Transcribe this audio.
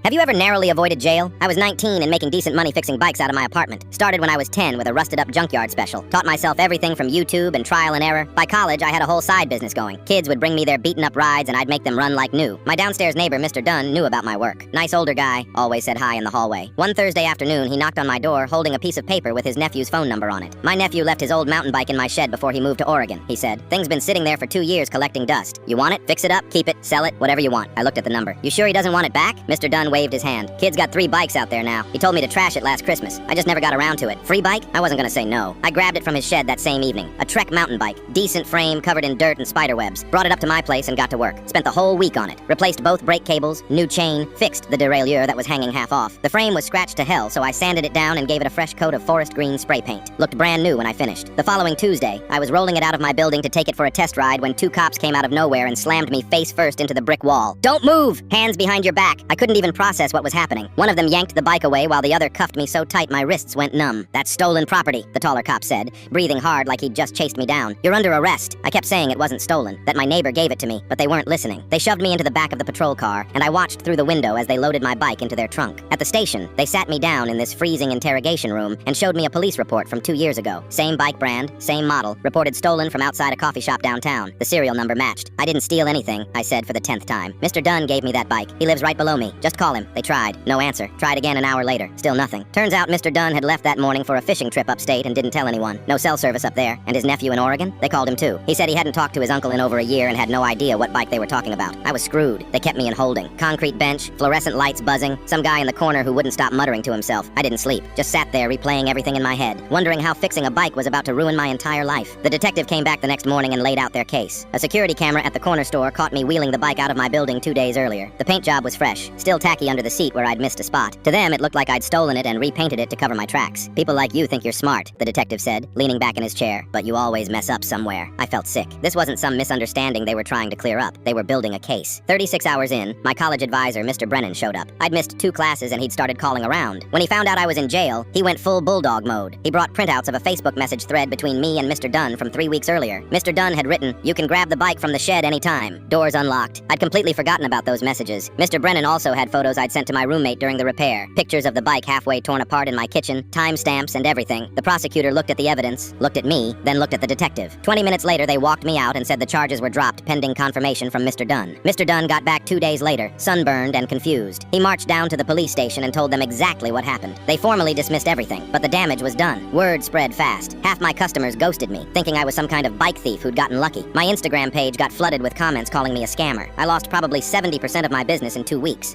Have you ever narrowly avoided jail? I was 19 and making decent money fixing bikes out of my apartment. Started when I was 10 with a rusted-up junkyard special. Taught myself everything from YouTube and trial and error. By college, I had a whole side business going. Kids would bring me their beaten-up rides and I'd make them run like new. My downstairs neighbor, Mr. Dunn, knew about my work. Nice older guy, always said hi in the hallway. One Thursday afternoon, he knocked on my door holding a piece of paper with his nephew's phone number on it. My nephew left his old mountain bike in my shed before he moved to Oregon, he said. Thing's been sitting there for 2 years collecting dust. You want it? Fix it up, keep it, sell it, whatever you want. I looked at the number. You sure he doesn't want it back? Mr. Dunn waved his hand. Kid's got 3 bikes out there now. He told me to trash it last Christmas. I just never got around to it. Free bike? I wasn't gonna say no. I grabbed it from his shed that same evening. A Trek mountain bike. Decent frame, covered in dirt and spider webs. Brought it up to my place and got to work. Spent the whole week on it. Replaced both brake cables, new chain, fixed the derailleur that was hanging half off. The frame was scratched to hell, so I sanded it down and gave it a fresh coat of forest green spray paint. Looked brand new when I finished. The following Tuesday, I was rolling it out of my building to take it for a test ride when 2 cops came out of nowhere and slammed me face first into the brick wall. Don't move! Hands behind your back. I couldn't even process what was happening. One of them yanked the bike away while the other cuffed me so tight my wrists went numb. That's stolen property, the taller cop said, breathing hard like he'd just chased me down. You're under arrest. I kept saying it wasn't stolen, that my neighbor gave it to me, but they weren't listening. They shoved me into the back of the patrol car, and I watched through the window as they loaded my bike into their trunk. At the station, they sat me down in this freezing interrogation room and showed me a police report from 2 years ago. Same bike brand, same model, reported stolen from outside a coffee shop downtown. The serial number matched. I didn't steal anything, I said for the 10th time. Mr. Dunn gave me that bike. He lives right below me. Just call him. They tried. No answer. Tried again an hour later. Still nothing. Turns out Mr. Dunn had left that morning for a fishing trip upstate and didn't tell anyone. No cell service up there. And his nephew in Oregon? They called him too. He said he hadn't talked to his uncle in over a year and had no idea what bike they were talking about. I was screwed. They kept me in holding. Concrete bench, fluorescent lights buzzing, some guy in the corner who wouldn't stop muttering to himself. I didn't sleep. Just sat there replaying everything in my head, wondering how fixing a bike was about to ruin my entire life. The detective came back the next morning and laid out their case. A security camera at the corner store caught me wheeling the bike out of my building 2 days earlier. The paint job was fresh, still tacky under the seat where I'd missed a spot. To them, it looked like I'd stolen it and repainted it to cover my tracks. People like you think you're smart, the detective said, leaning back in his chair, but you always mess up somewhere. I felt sick. This wasn't some misunderstanding they were trying to clear up. They were building a case. 36 hours in, my college advisor, Mr. Brennan, showed up. I'd missed 2 classes and he'd started calling around. When he found out I was in jail, he went full bulldog mode. He brought printouts of a Facebook message thread between me and Mr. Dunn from 3 weeks earlier. Mr. Dunn had written, "You can grab the bike from the shed anytime. Doors unlocked." I'd completely forgotten about those messages. Mr. Brennan also had photos I'd sent to my roommate during the repair. Pictures of the bike halfway torn apart in my kitchen, timestamps and everything. The prosecutor looked at the evidence, looked at me, then looked at the detective. 20 minutes later, they walked me out and said the charges were dropped pending confirmation from Mr. Dunn. Mr. Dunn got back 2 days later, sunburned and confused. He marched down to the police station and told them exactly what happened. They formally dismissed everything, but the damage was done. Word spread fast. Half my customers ghosted me, thinking I was some kind of bike thief who'd gotten lucky. My Instagram page got flooded with comments calling me a scammer. I lost probably 70% of my business in 2 weeks.